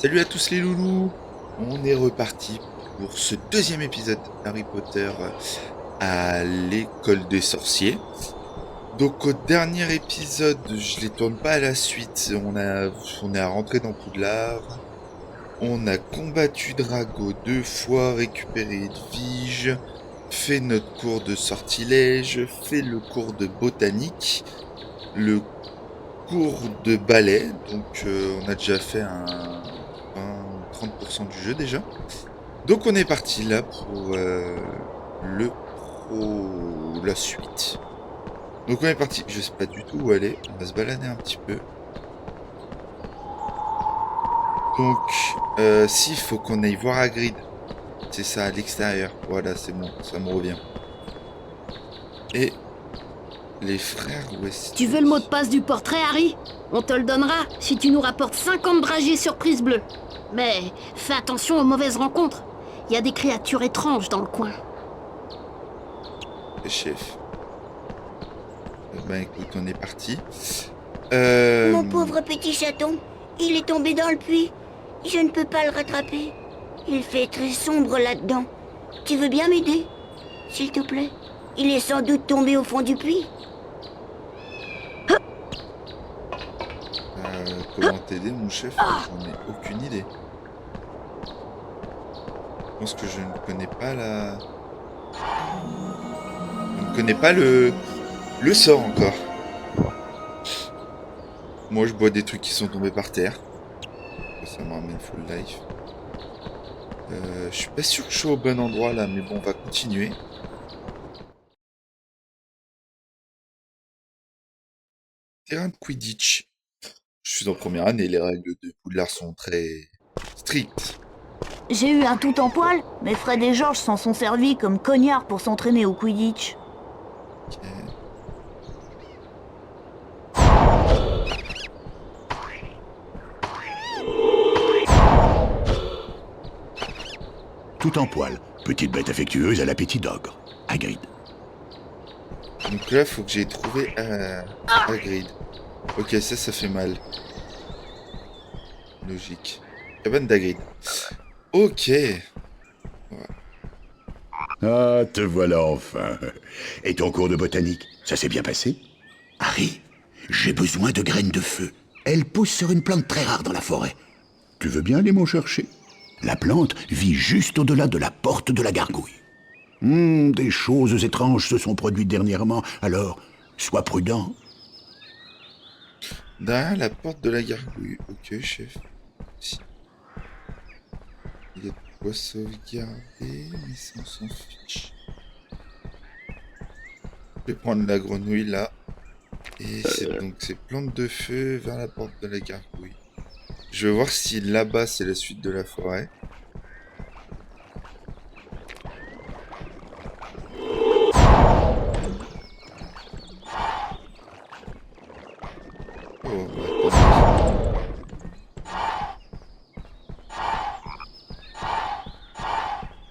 Salut à tous les loulous. On est reparti pour ce deuxième épisode Harry Potter à l'école des sorciers. Donc au dernier épisode, je les tourne pas à la suite. On est rentré dans Poudlard. On a combattu Drago 2 fois, récupéré Edwige, fait notre cours de sortilège, fait le cours de botanique, le cours de ballet. Donc on a déjà fait un 30% du jeu déjà. Donc on est parti là pour la suite. Donc on est parti, je sais pas du tout où aller, on va se balader un petit peu. Donc s'il faut qu'on aille voir Hagrid, c'est ça à l'extérieur, voilà c'est bon, ça me revient. Et les frères Weasley. Tu veux le mot de passe du portrait, Harry? On te le donnera si tu nous rapportes 50 dragées surprise bleue. Mais fais attention aux mauvaises rencontres. Il y a des créatures étranges dans le coin. Chef. Ben écoute, on est parti. Mon pauvre petit chaton, il est tombé dans le puits. Je ne peux pas le rattraper. Il fait très sombre là-dedans. Tu veux bien m'aider, s'il te plaît? Il est sans doute tombé au fond du puits. Comment t'aider mon chef? J'en ai aucune idée. Je pense que je ne connais pas Je ne connais pas le sort encore. Moi je bois des trucs qui sont tombés par terre. Ça me ramène full life. Je suis pas sûr que je suis au bon endroit là, mais bon, on va continuer. Terrain de Quidditch. Je suis en première année, les règles de Poudlard sont très strictes. J'ai eu un tout en poil, mais Fred et George s'en sont servis comme cognards pour s'entraîner au Quidditch. Ok. Tout en poil, petite bête affectueuse à l'appétit d'ogre. Hagrid. Donc là, faut que j'ai trouvé Hagrid. Ok, ça fait mal. Logique. Cabane d'Hagrid. Ok. Ah, te voilà enfin. Et ton cours de botanique, ça s'est bien passé? Harry, j'ai besoin de graines de feu. Elles poussent sur une plante très rare dans la forêt. Tu veux bien aller m'en chercher? La plante vit juste au-delà de la porte de la gargouille. Des choses étranges se sont produites dernièrement, alors sois prudent. Derrière la porte de la gargouille. Ok, chef. Si. Il y a de quoi sauvegarder, mais ça, on s'en fiche. Je vais prendre la grenouille là. Et c'est donc ces plantes de feu vers la porte de la gargouille. Je vais voir si là-bas c'est la suite de la forêt. Oh, bah, attends.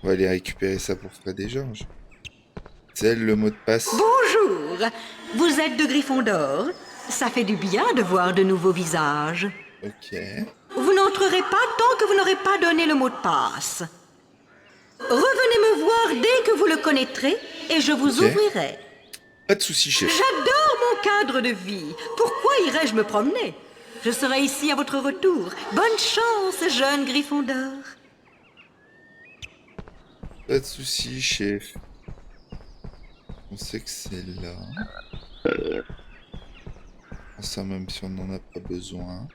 On va aller récupérer ça pour Fred et George. C'est le mot de passe. Bonjour, vous êtes de Gryffondor. Ça fait du bien de voir de nouveaux visages. Ok. Vous n'entrerez pas tant que vous n'aurez pas donné le mot de passe. Revenez me voir dès que vous le connaîtrez et je vous Ok. ouvrirai. Pas de soucis, chef. J'adore mon cadre de vie. Pourquoi irais-je me promener? Je serai ici à votre retour. Bonne chance, jeune Gryffondor. Pas de soucis, chef. On sait que c'est là. Ça, même si on n'en a pas besoin.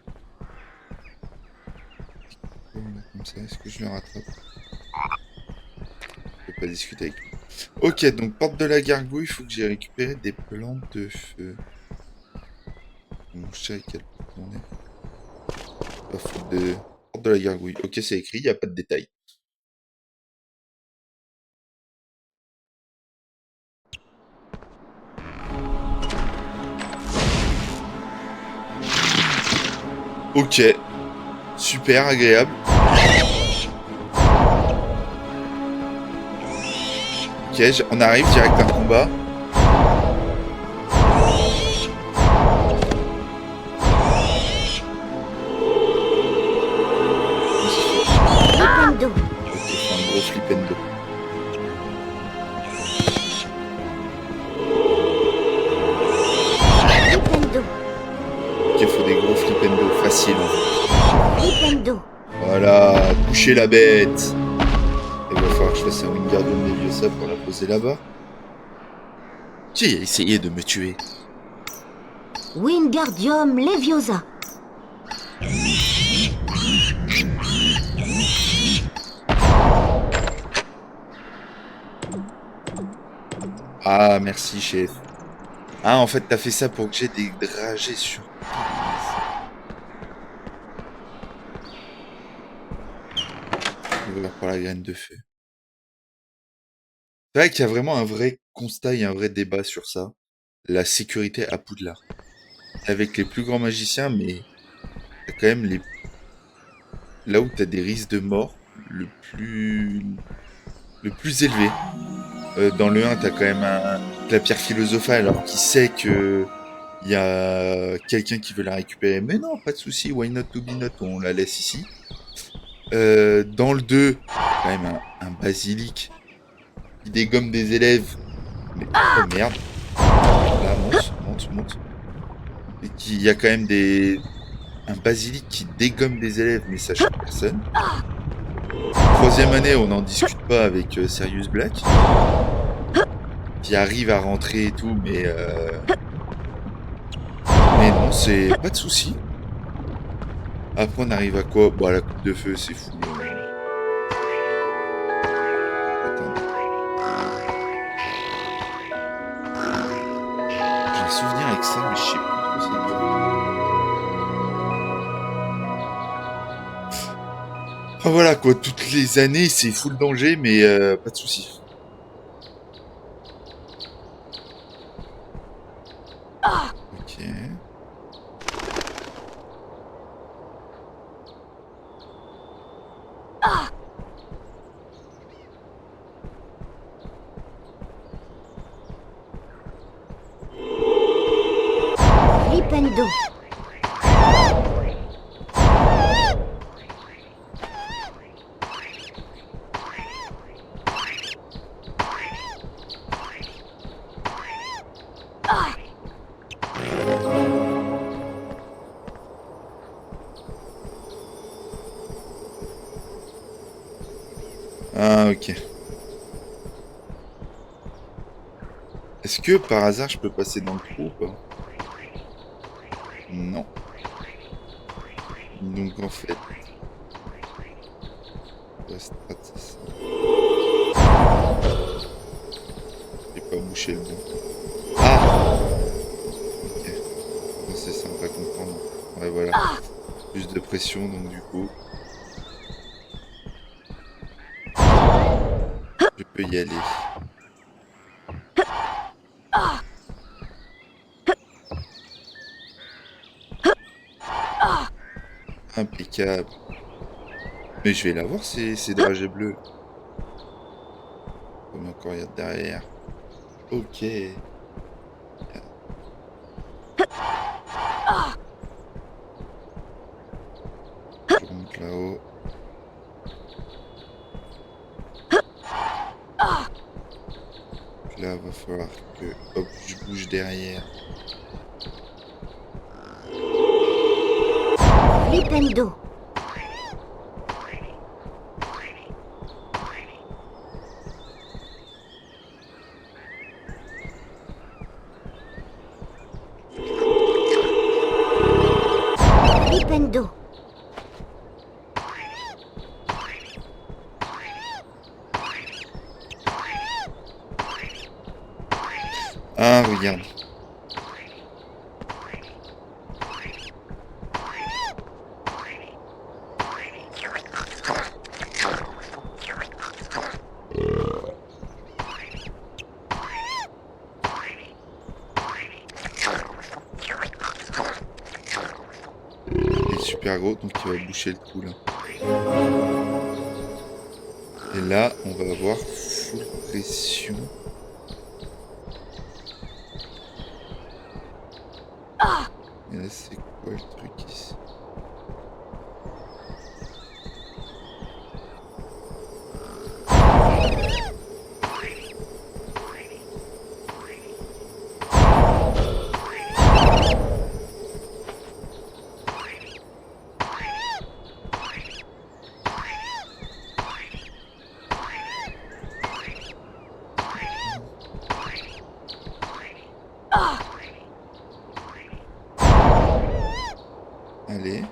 Voilà, comme ça, est-ce que je le rattrape? Je vais pas discuter avec lui. Ok, donc porte de la gargouille, il faut que j'ai récupéré des plantes de feu. Bon, je sais à quelle porte on est. Pas faute de... Porte de la gargouille. Ok, c'est écrit, il n'y a pas de détails. Ok. Super agréable. Ok, on arrive direct à un combat. qu'il faut des gros flipendo faciles. Flipendo. Voilà, toucher la bête. Il va falloir que je fasse un Wingardium Leviosa pour la poser là-bas. Qui a essayé de me tuer? Wingardium Leviosa. Ah, merci, chef. Ah, en fait, t'as fait ça pour que j'ai des dragées sur... Voilà pour la graine de feu. C'est vrai qu'il y a vraiment un vrai constat et un vrai débat sur ça. La sécurité à Poudlard. Avec les plus grands magiciens, mais t'as quand même les... Là où t'as des risques de mort le plus élevé. Dans le 1, t'as quand même la pierre philosophale, alors qui sait que il y a quelqu'un qui veut la récupérer. Mais non, pas de souci, why not to be not, on la laisse ici. Dans le 2, quand même un basilic qui dégomme des élèves. Mais oh merde. Là, monte. Et il y a quand même un basilic qui dégomme des élèves, mais ça choque personne. 3e année, on n'en discute pas avec Sirius Black. Qui arrive à rentrer et tout, mais non, c'est pas de souci. Après, on arrive à quoi? Bon, la coupe de feu, c'est fou. Attends. J'ai un souvenir avec ça, mais je sais plus trop c'est quoi. Ah, voilà, quoi, toutes les années, c'est full danger, mais pas de souci. Ok. Flipendo. Ah, ok. Est-ce que par hasard je peux passer dans le trou ou pas? Non. Donc en fait... la strat, c'est ça. J'ai pas bouché le bon. Ah! Ok. Non, c'est sympa à comprendre. Ouais, voilà. Plus de pression, donc du coup... je peux y aller. Impeccable. Mais je vais l'avoir ces dragées bleus. Comme encore il y a derrière. Ok. Je remonte là-haut. Là, va falloir que hop, je bouge derrière. Flipendo. Flipendo. Ah, regarde. Il est super gros, donc il va boucher le trou là. Et là, on va avoir full pression. Et là, c'est quoi le truc ici? Allez.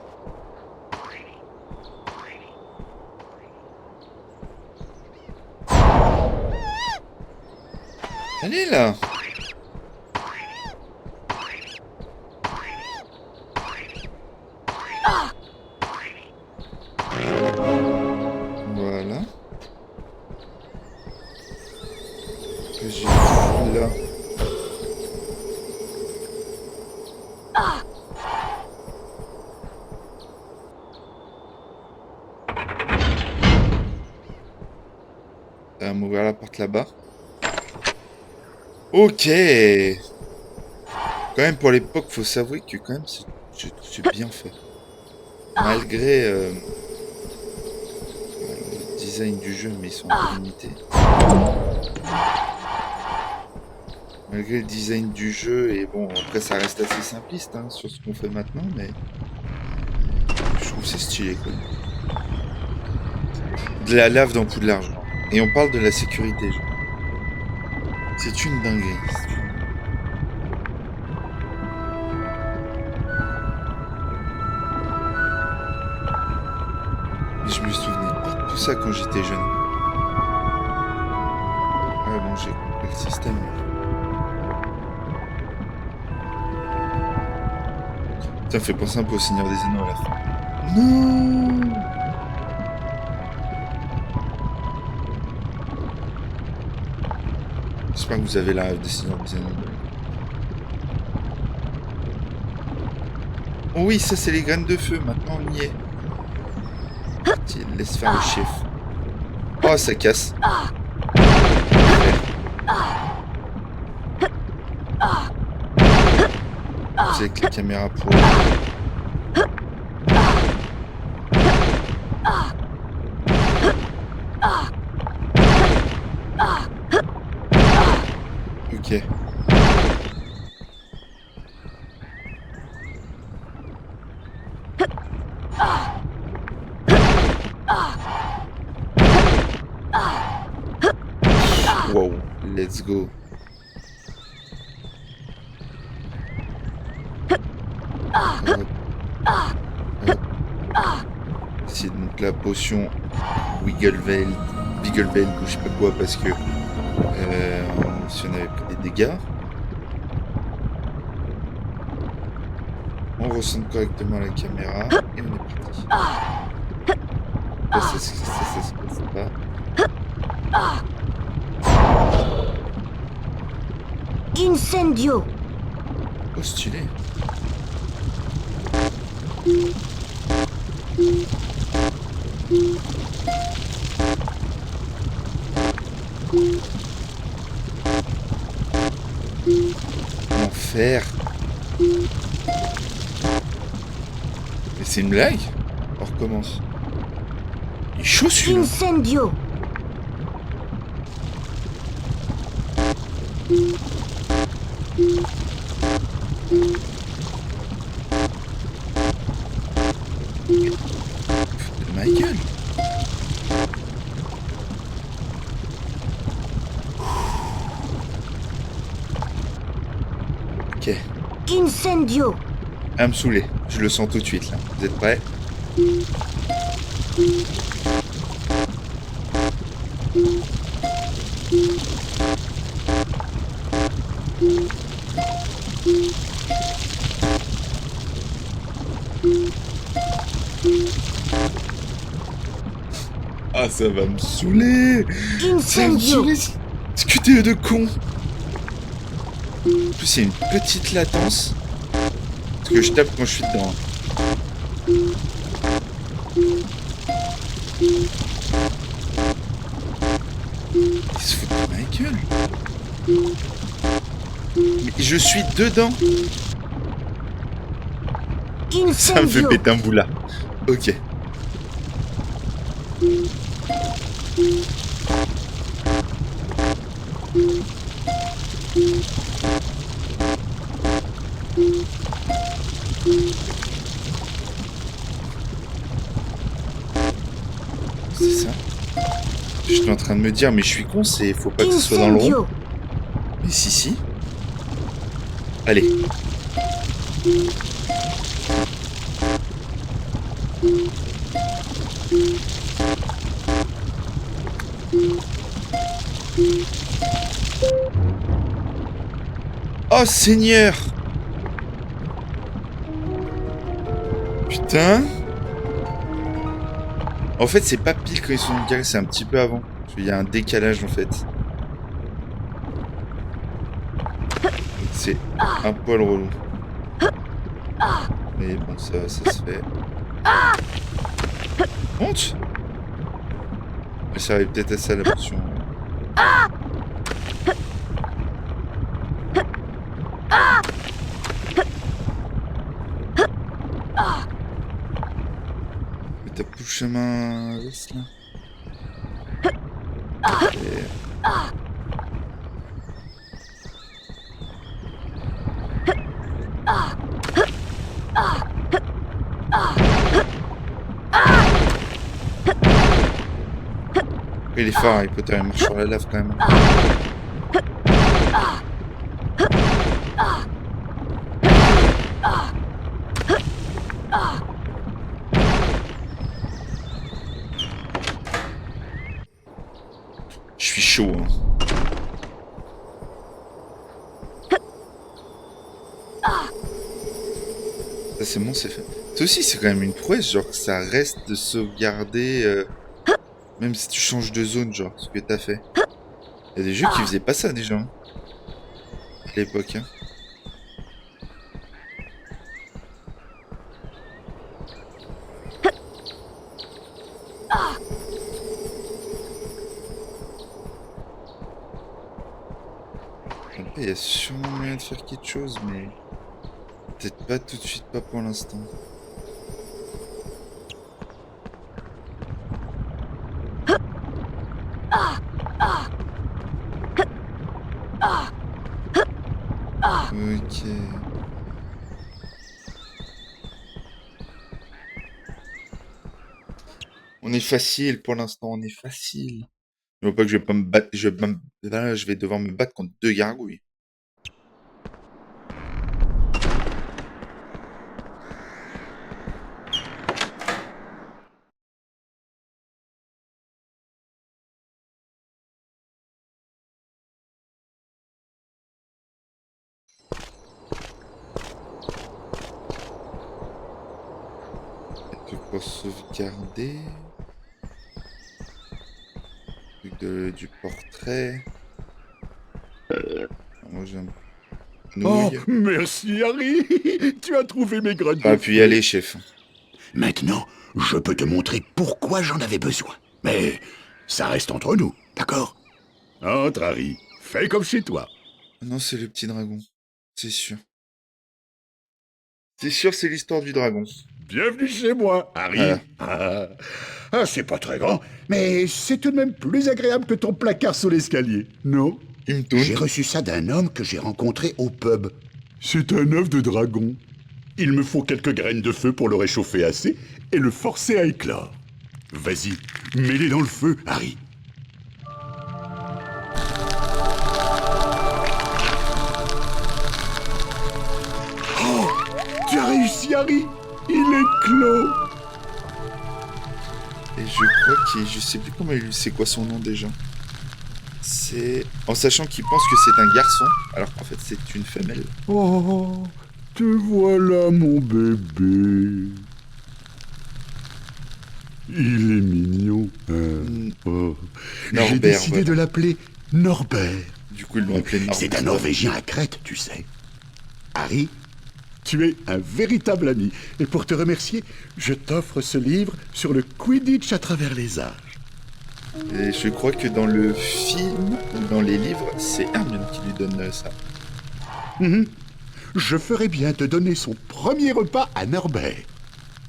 Allez là. Voilà. Que j'ai là. Ça va m'ouvrir la porte là-bas. Ok. Quand même pour l'époque, faut s'avouer que quand même c'est bien fait. Malgré le design du jeu, mais ils sont un peu limités. Malgré le design du jeu, et bon, après ça reste assez simpliste hein, sur ce qu'on fait maintenant, mais je trouve que c'est stylé quoi. De la lave dans Poudlard, genre. Et on parle de la sécurité, genre. C'est une dinguerie. Mais je me souvenais pas de tout ça quand j'étais jeune. Ouais bon, j'ai compris le système. Ça me fait penser un peu au Seigneur des Anneaux à la fin. Non. J'espère que vous avez la rêve des Seigneurs des Anneaux. Oh oui, ça c'est les graines de feu, maintenant on y est. Tiens, laisse faire le chef. Oh, ça casse. C'est avec la caméra pour... Ok. Wow, let's go. C'est donc la potion Wiggleveld, ou je sais pas quoi, parce que si on avait pris des dégâts. On ressent correctement la caméra et on est parti. Ça se passe pas. Incendio. Oh, stylé. Enfer. Mais c'est une blague? On recommence. Il est chaud celui-là. Incendio. De ma gueule. Ok. Incendio. À me saouler. Je le sens tout de suite là. Vous êtes prêts? Ah, ça va me saouler. Ça va me Incendio. saouler. Ce que t'es de con. En plus, il y a une petite latence. Parce que je tape quand je suis dedans. Il se fout de ma gueule. Mais je suis dedans. Ça me fait Incendio. péter un bout là. Ok. C'est ça. Je suis en train de me dire, mais je suis con, c'est faut pas que ce soit dans le rond. Incendio. Mais si. Allez. Oh Seigneur! Putain! En fait, c'est pas pile quand ils sont dans le carré, c'est un petit peu avant. Il y a un décalage en fait. C'est un poil relou. Mais bon, ça se fait. Honte! Mais ça arrive peut-être à ça la potion. Mais t'as plus le chemin l'os là? Et... Il est fort Harry Potter, il marche sur la lave quand même. Je suis chaud hein. Ça c'est bon, c'est fait. Ça aussi c'est quand même une prouesse, genre que ça reste de sauvegarder même si tu changes de zone, genre ce que t'as fait. Il y a des jeux qui faisaient pas ça déjà hein, à l'époque. Hein. Il y a sûrement moyen de faire quelque chose, mais peut-être pas tout de suite, pas pour l'instant. Ok. On est facile pour l'instant, on est facile. Je vois pas que je vais pas me battre, là, je vais devoir me battre contre 2 gargouilles. Pour sauvegarder. Du portrait. Moi j'ai un... Oh, Nouille. merci Harry. Tu as trouvé mes graines. Ah, puis y aller, chef. Maintenant, je peux te montrer pourquoi j'en avais besoin. Mais ça reste entre nous, d'accord? Entre, Harry. Fais comme chez toi. Non, c'est le petit dragon. C'est sûr. C'est sûr, c'est l'histoire du dragon. Bienvenue chez moi, Harry. Voilà. C'est pas très grand, mais c'est tout de même plus agréable que ton placard sous l'escalier, non? Il me tourne. J'ai reçu ça d'un homme que j'ai rencontré au pub. C'est un œuf de dragon. Il me faut quelques graines de feu pour le réchauffer assez et le forcer à éclore. Vas-y, mets-les dans le feu, Harry. Oh, tu as réussi, Harry. Il est clos. Et je crois qu'il... Je sais plus comment il... C'est quoi son nom déjà. C'est... En sachant qu'il pense que c'est un garçon, alors qu'en fait c'est une femelle. Oh, te voilà, mon bébé. Il est mignon. Oh. J'ai Norbert, décidé voilà. de l'appeler Norbert. Du coup ils l'ont appelé Norbert. C'est un Norvégien à Crète, tu sais. Harry, tu es un véritable ami. Et pour te remercier, je t'offre ce livre sur le Quidditch à travers les âges. Et je crois que dans le film ou dans les livres, c'est Hermione qui lui donne ça. Je ferai bien te donner son premier repas à Norbert.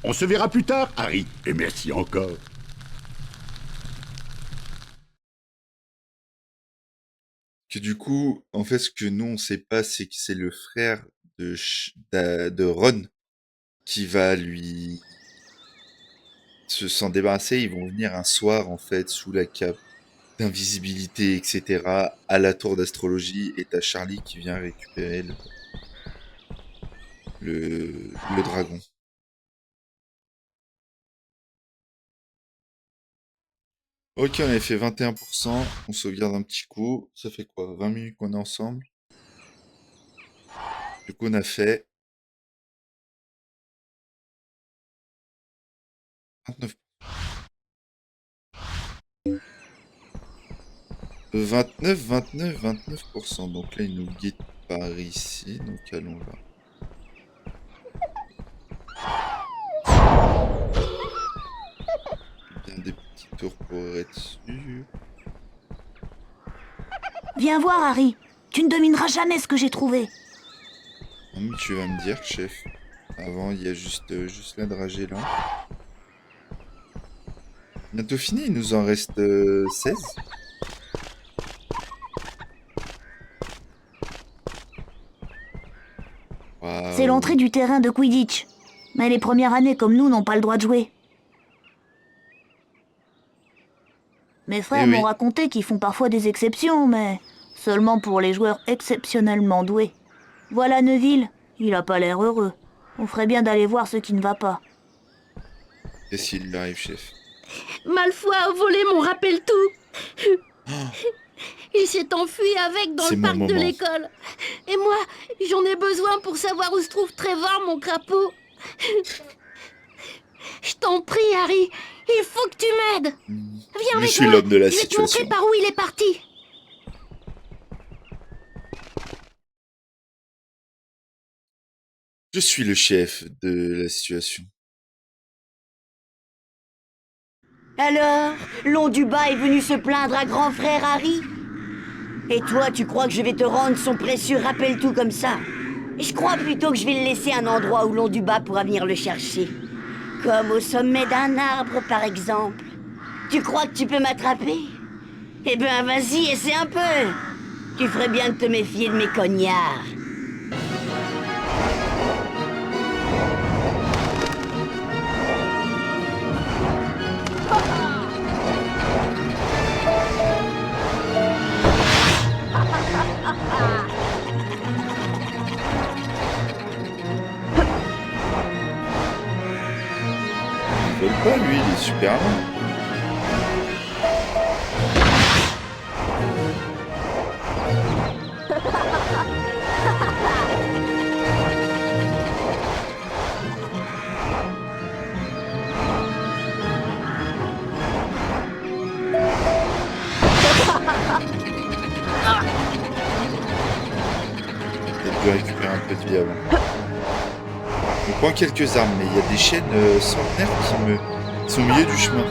On se verra plus tard, Harry. Et merci encore. Que du coup, en fait, ce que nous on sait pas, c'est que c'est le frère de Ron qui va lui s'en débarrasser. Ils vont venir un soir en fait sous la cape d'invisibilité, etc. à la tour d'astrologie et t'as Charlie qui vient récupérer le dragon. Ok, on avait fait 21%. On sauvegarde un petit coup. Ça fait quoi? 20 minutes qu'on est ensemble. Du coup, on a fait 29. 29%. Donc là, il nous guide par ici. Donc allons là. Bien des petits tours pour être dessus. Viens voir, Harry. Tu ne devineras jamais ce que j'ai trouvé. Non, mais tu vas me dire, chef. Avant, il y a juste la dragée là. Bientôt fini, il nous en reste 16. Waouh. C'est l'entrée du terrain de Quidditch. Mais les premières années comme nous n'ont pas le droit de jouer. Mes frères Eh oui. m'ont raconté qu'ils font parfois des exceptions, mais seulement pour les joueurs exceptionnellement doués. Voilà Neville, il a pas l'air heureux. On ferait bien d'aller voir ce qui ne va pas. Qu'est-ce qu'il arrive, chef? Malfoy a volé mon rappel-tout. Il s'est enfui avec dans C'est le mon parc de moment. l'école. Et moi, j'en ai besoin pour savoir où se trouve Trevor, mon crapaud. Je t'en prie, Harry, il faut que tu m'aides. Viens Je avec suis moi. l'homme de la Je vais te montrer situation. par où il est parti. Je suis le chef de la situation. Alors, Londubat est venu se plaindre à grand frère Harry? Et toi, tu crois que je vais te rendre son précieux rappel-tout comme ça? Je crois plutôt que je vais le laisser à un endroit où Londubat pourra venir le chercher. Comme au sommet d'un arbre, par exemple. Tu crois que tu peux m'attraper? Eh ben, vas-y, essaie un peu. Tu ferais bien de te méfier de mes cognards. Il vole pas, lui, il est super loin. Peut-être de récupérer un peu de vie avant. On prend quelques armes, mais il y a des chaînes centenaires qui sont au milieu du chemin.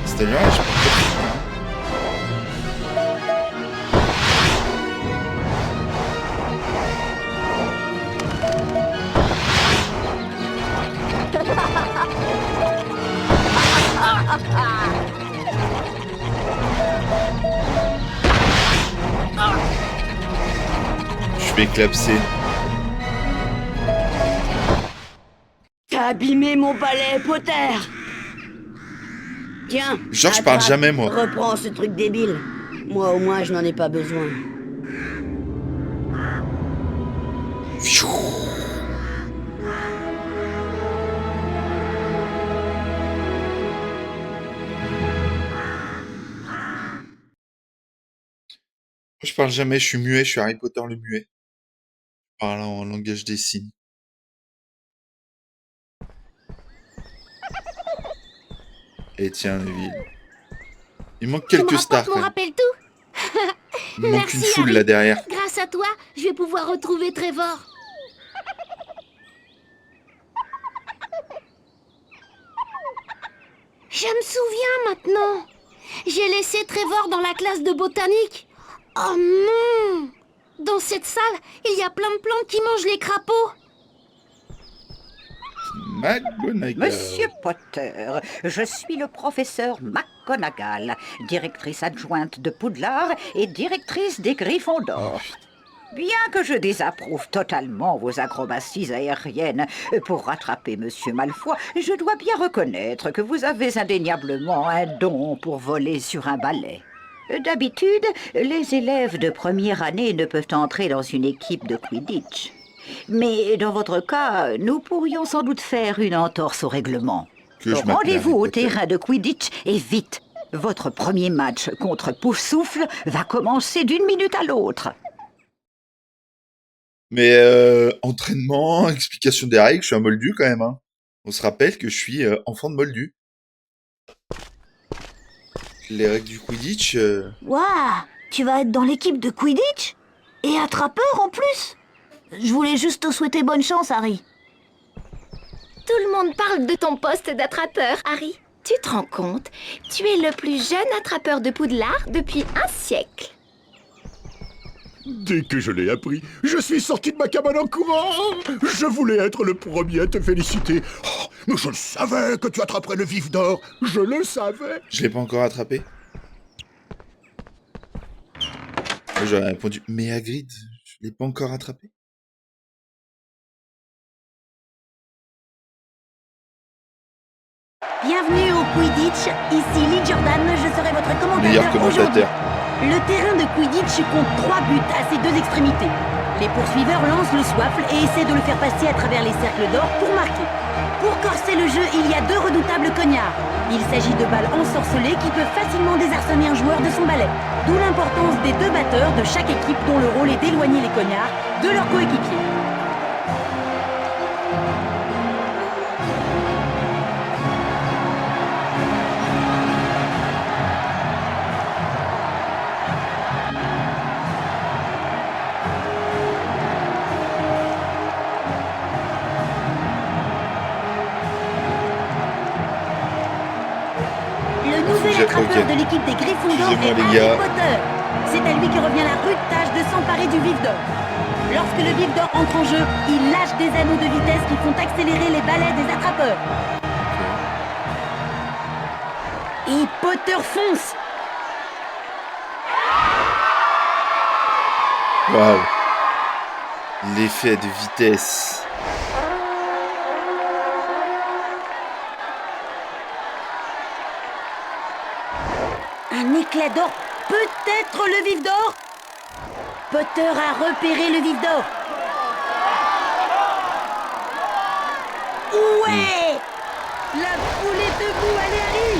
C'est-à-dire, je peux pas finir. Je vais clapser. T'as abîmé mon balai, Potter. Tiens. Genre, je parle attrape. jamais, moi. Reprends ce truc débile. Moi, au moins, je n'en ai pas besoin. Je parle jamais, je suis muet, je suis Harry Potter le muet. Je parle en langage des signes. Et tiens, Neville. Il manque Tu me quelques stars, rapportes mon quand même. rappel-tout? Il manque Merci, une foule, Harry. là, derrière. Grâce à toi, je vais pouvoir retrouver Trevor. Je me souviens maintenant. J'ai laissé Trevor dans la classe de botanique. Oh non! Dans cette salle, il y a plein de plantes qui mangent les crapauds. McGonagall. Monsieur Potter, je suis le professeur McGonagall, directrice adjointe de Poudlard et directrice des Griffons d'Or. Bien que je désapprouve totalement vos acrobaties aériennes pour rattraper Monsieur Malfoy, je dois bien reconnaître que vous avez indéniablement un don pour voler sur un balai. D'habitude, les élèves de première année ne peuvent entrer dans une équipe de Quidditch. Mais dans votre cas, nous pourrions sans doute faire une entorse au règlement. Que je m'appelle Rendez-vous Harry au Potter. terrain de Quidditch et vite. Votre premier match contre Poufsouffle va commencer d'une minute à l'autre. Mais entraînement, explication des règles, je suis un moldu quand même. Hein. On se rappelle que je suis enfant de moldu. Les règles du Quidditch... Waouh, tu vas être dans l'équipe de Quidditch? Et attrapeur en plus? Je voulais juste te souhaiter bonne chance, Harry. Tout le monde parle de ton poste d'attrapeur, Harry. Tu te rends compte? Tu es le plus jeune attrapeur de Poudlard depuis un siècle. Dès que je l'ai appris, je suis sorti de ma cabane en courant. Je voulais être le premier à te féliciter. Oh, mais je le savais que tu attraperais le vif d'or. Je le savais. Je l'ai pas encore attrapé. Moi, j'aurais répondu, mais Hagrid, je l'ai pas encore attrapé. Bienvenue au Quidditch, ici Lee Jordan, je serai votre Meilleur commentateur aujourd'hui. commentateur. Le terrain de Quidditch compte 3 buts à ses 2 extrémités. Les poursuiveurs lancent le swaffle et essaient de le faire passer à travers les cercles d'or pour marquer. Pour corser le jeu, il y a 2 redoutables cognards. Il s'agit de balles ensorcelées qui peuvent facilement désarçonner un joueur de son balai. D'où l'importance des 2 batteurs de chaque équipe dont le rôle est d'éloigner les cognards de leurs coéquipiers. Le nouvel attrapeur ok. de l'équipe des Gryffondors est Excusez-moi, les gars. Harry Potter. C'est à lui que revient la rude tâche de s'emparer du vif d'or. Lorsque le vif d'or entre en jeu, il lâche des anneaux de vitesse qui font accélérer les balais des attrapeurs. Et Potter fonce. Waouh. L'effet de vitesse. Un éclat d'or, peut-être le vif d'or. Potter a repéré le vif d'or. Ouais. La foule est debout, allez Harry.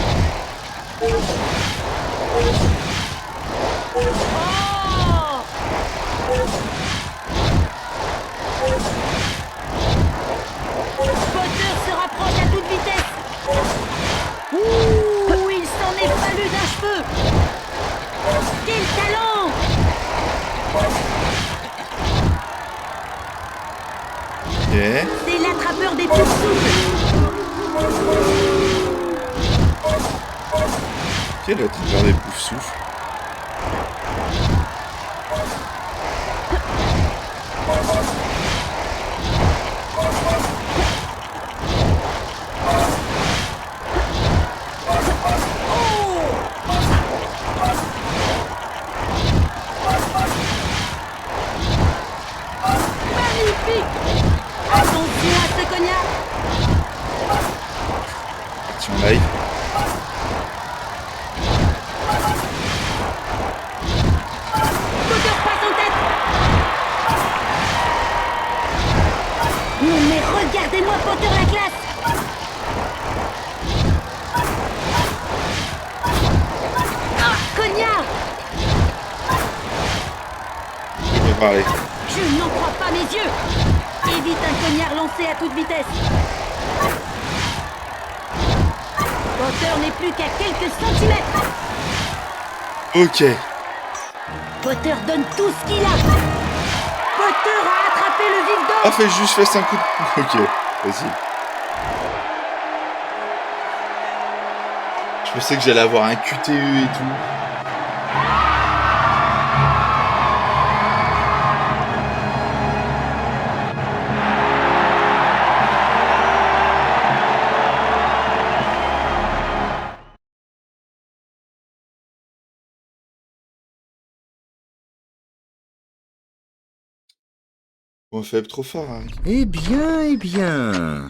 Potter se rapproche à toute vitesse. Ouh, il s'en est fallu d'un cheveu. Quel talent! Ok. C'est l'attrapeur des Poufsouffles. Quel attrapeur des Poufsouffles. Magnifique! Attention à ce cognard! Action live. Potter passe en tête! Non mais regardez-moi Potter la classe! Ah, cognard! Je peux parler. Je n'en crois pas mes yeux! Évite un cognard lancé à toute vitesse! Potter n'est plus qu'à quelques centimètres! Ok. Potter donne tout ce qu'il a! Potter a attrapé le vif d'or! Ah, fais un coup de... Ok, vas-y. Je pensais que j'allais avoir un QTE et tout. Point faible trop fort, Harry. Eh bien, eh bien.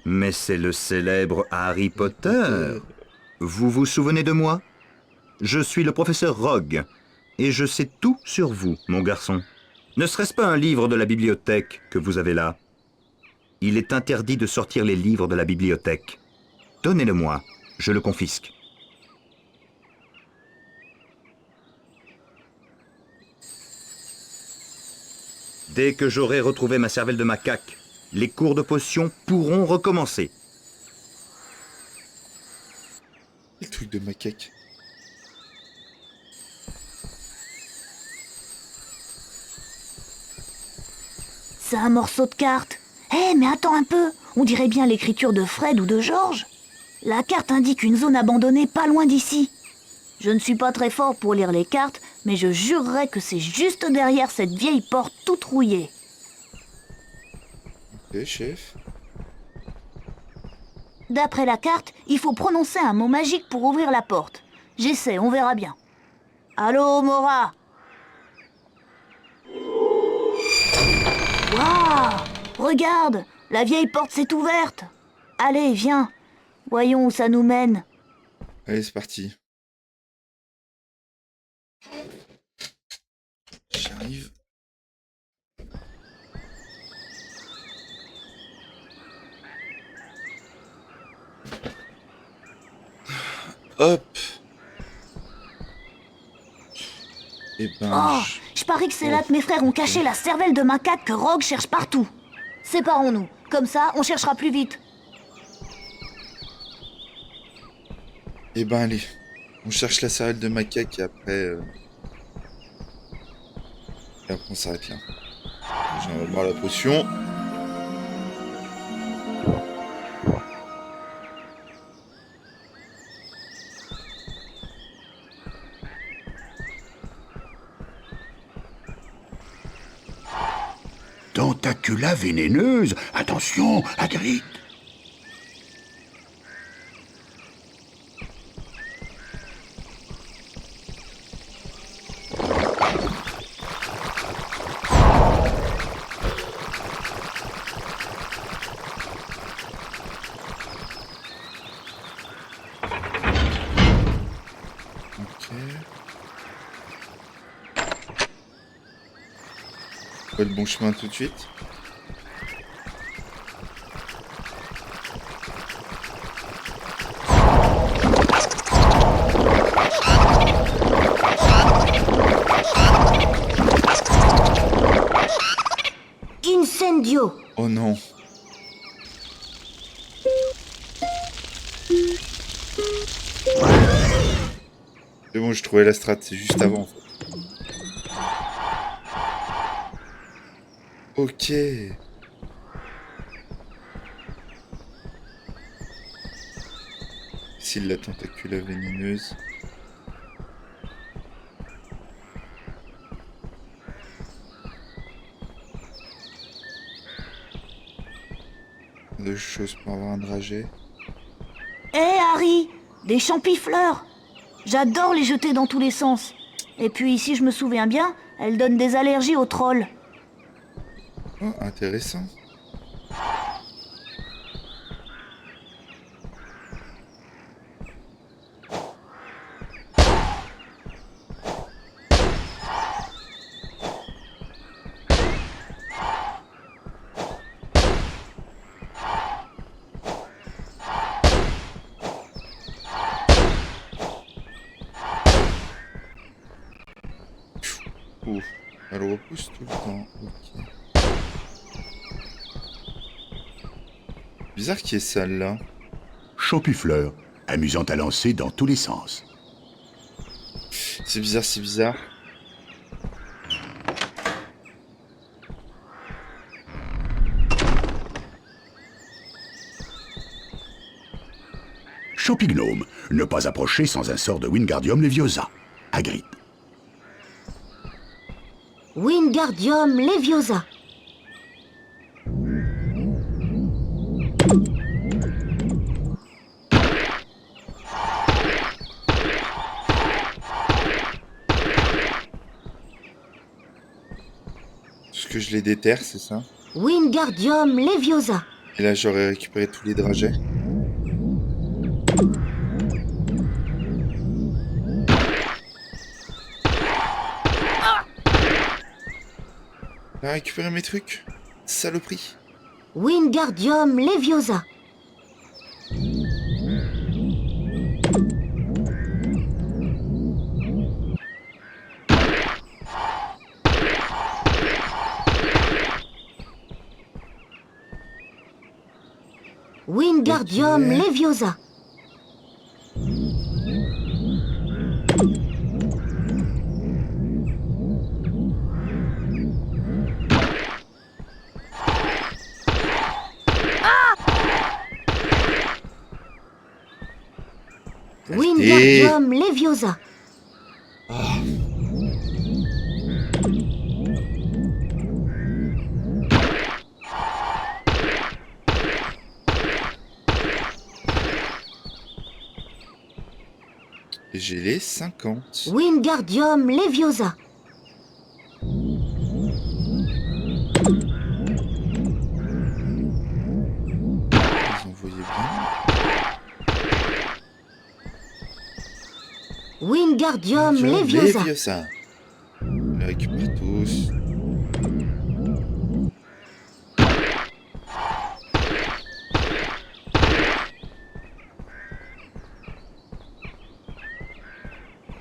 Mais c'est le célèbre Harry Potter. Vous vous souvenez de moi? Je suis le professeur Rogue, et je sais tout sur vous, mon garçon. Ne serait-ce pas un livre de la bibliothèque que vous avez là? Il est interdit de sortir les livres de la bibliothèque. Donnez-le-moi, je le confisque. Dès que j'aurai retrouvé ma cervelle de macaque, les cours de potions pourront recommencer. Le truc de macaque. C'est un morceau de carte. Eh, mais attends un peu. On dirait bien l'écriture de Fred ou de Georges. La carte indique une zone abandonnée pas loin d'ici. Je ne suis pas très fort pour lire les cartes, mais je jurerais que c'est juste derrière cette vieille porte toute rouillée. Ok, chef. D'après la carte, il faut prononcer un mot magique pour ouvrir la porte. J'essaie, on verra bien. Allô, Mora? Waouh! Regarde, la vieille porte s'est ouverte. Allez, viens. Voyons où ça nous mène. Allez, c'est parti. J'arrive. Hop. Eh ben... Oh, je parie que c'est là que mes frères ont caché la cervelle de macaque que Rogue cherche partout. Séparons-nous. Comme ça, on cherchera plus vite. Eh ben allez, on cherche la cervelle de macaque et après... Et après on s'arrête là. J'en vais boire la potion. Tentacula vénéneuse. Attention, Hagrid. Pas le bon chemin tout de suite. Incendio. Oh non. C'est bon, je trouvais la strat, c'est juste avant en fait. Ok. S'il la tentacula vénéneuse. Deux choses pour avoir un dragée. Hé, Harry, des champifleurs. J'adore les jeter dans tous les sens. Et puis, si je me souviens bien, elles donnent des allergies aux trolls. Oh, intéressant. Ouf, elle repousse tout le temps. Ok. Bizarre qu'il y ait celle-là. Champifleur, amusante à lancer dans tous les sens. C'est bizarre, c'est bizarre. Champignome, ne pas approcher sans un sort de Wingardium Leviosa. Hagrid. Wingardium Leviosa. Parce que je les déterre, c'est ça? Wingardium Leviosa. Et là, j'aurais récupéré tous les dragées. T'as récupéré mes trucs? Saloperie. Wingardium Leviosa. Wingardium Ok. Leviosa. Wingardium Leviosa. Ah. J'ai les 50. Wingardium Leviosa. Vous en voyez bien. Wingardium Leviosa. Leviosa. On les récupère tous.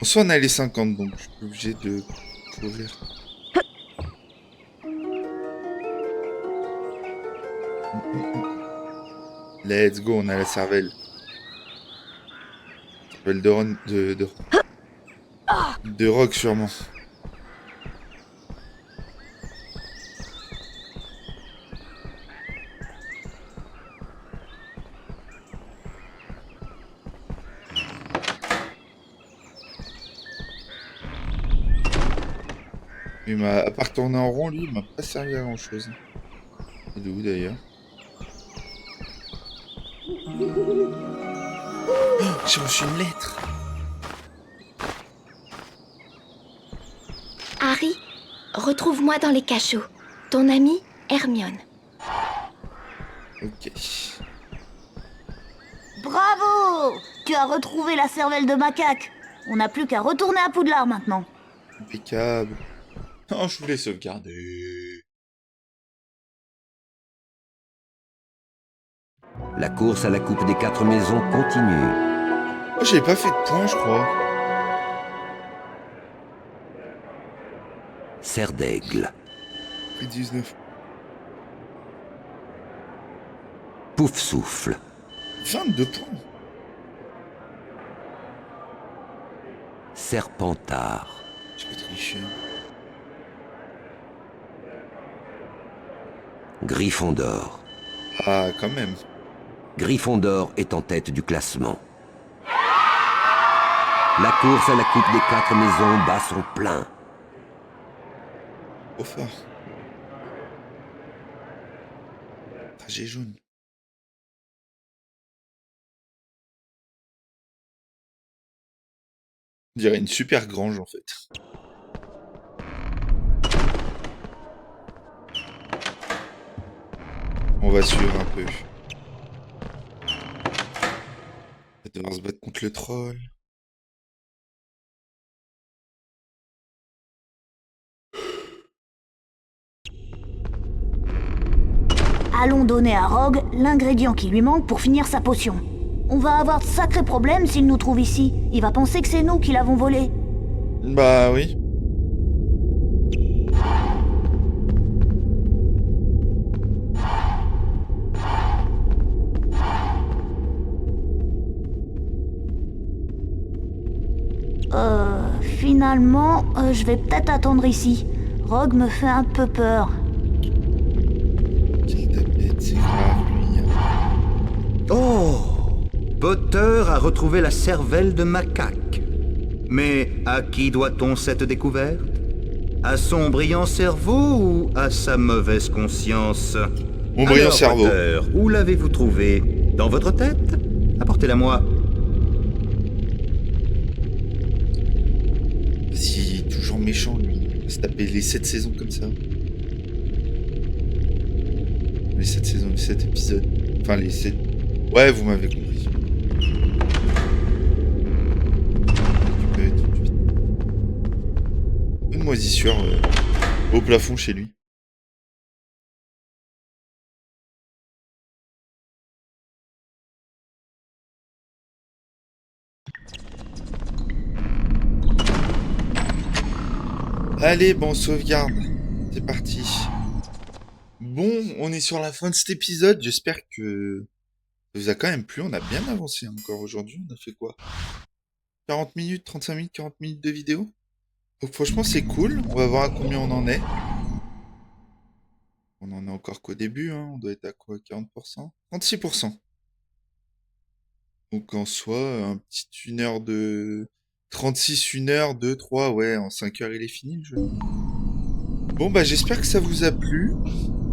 En soi, on a les 50, donc je suis obligé de courir. Let's go, on a la cervelle. Cervelle de rock, sûrement. À part tourner en rond, lui, il m'a pas servi à grand chose. Il est où d'ailleurs? Oh, j'ai reçu une lettre. Harry, retrouve-moi dans les cachots. Ton amie, Hermione. Ok. Bravo! Tu as retrouvé la cervelle de macaque. On n'a plus qu'à retourner à Poudlard maintenant. Impeccable. Non, je voulais sauvegarder. La course à la coupe des 4 maisons continue. Oh, j'ai pas fait de points, je crois. Serre d'aigle. Pris 19. Pouf souffle. 22 points. Serpentard. J'ai pas triché. Gryffondor. Ah, quand même. Gryffondor est en tête du classement. La course à la coupe des 4 maisons bat son plein. Trop fort. Trajet jaune. On dirait une super grange en fait. On va suivre un peu. On va devoir se battre contre le troll. Allons donner à Rogue l'ingrédient qui lui manque pour finir sa potion. On va avoir de sacrés problèmes s'il nous trouve ici. Il va penser que c'est nous qui l'avons volé. Bah oui. Finalement, je vais peut-être attendre ici. Rogue me fait un peu peur. Quelle tapette, c'est grave lui. Oh! Potter a retrouvé la cervelle de macaque. Mais à qui doit-on cette découverte? À son brillant cerveau ou à sa mauvaise conscience? Mon brillant Alors, cerveau. Potter, où l'avez-vous trouvé? Dans votre tête? Apportez-la moi. Vas-y, toujours méchant lui. Il va se taper les 7 saisons comme ça. Les 7 saisons, les 7 épisodes. Enfin les 7... Ouais, vous m'avez compris. Récupérer tout de suite. Une moisissure au plafond chez lui. Allez, bon, sauvegarde. C'est parti. Bon, on est sur la fin de cet épisode. J'espère que ça vous a quand même plu. On a bien avancé encore aujourd'hui. On a fait quoi? 40 minutes, 35 minutes, 40 minutes de vidéo. Donc franchement, c'est cool. On va voir à combien on en est. On en est encore qu'au début. Hein. On doit être à quoi? 40%? 36%. Donc en soi, un petit 1 heure de... 36, 1 heure, 2, 3, ouais, en 5 heures il est fini le jeu. Bon bah j'espère que ça vous a plu.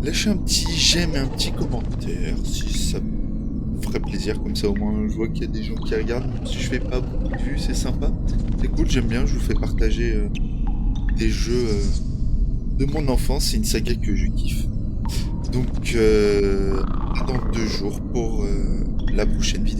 Lâchez un petit j'aime et un petit commentaire si ça me ferait plaisir, comme ça au moins je vois qu'il y a des gens qui regardent, même si je fais pas beaucoup de vues, c'est sympa. C'est cool, j'aime bien, je vous fais partager des jeux de mon enfance, c'est une saga que je kiffe. Donc à dans 2 jours pour la prochaine vidéo.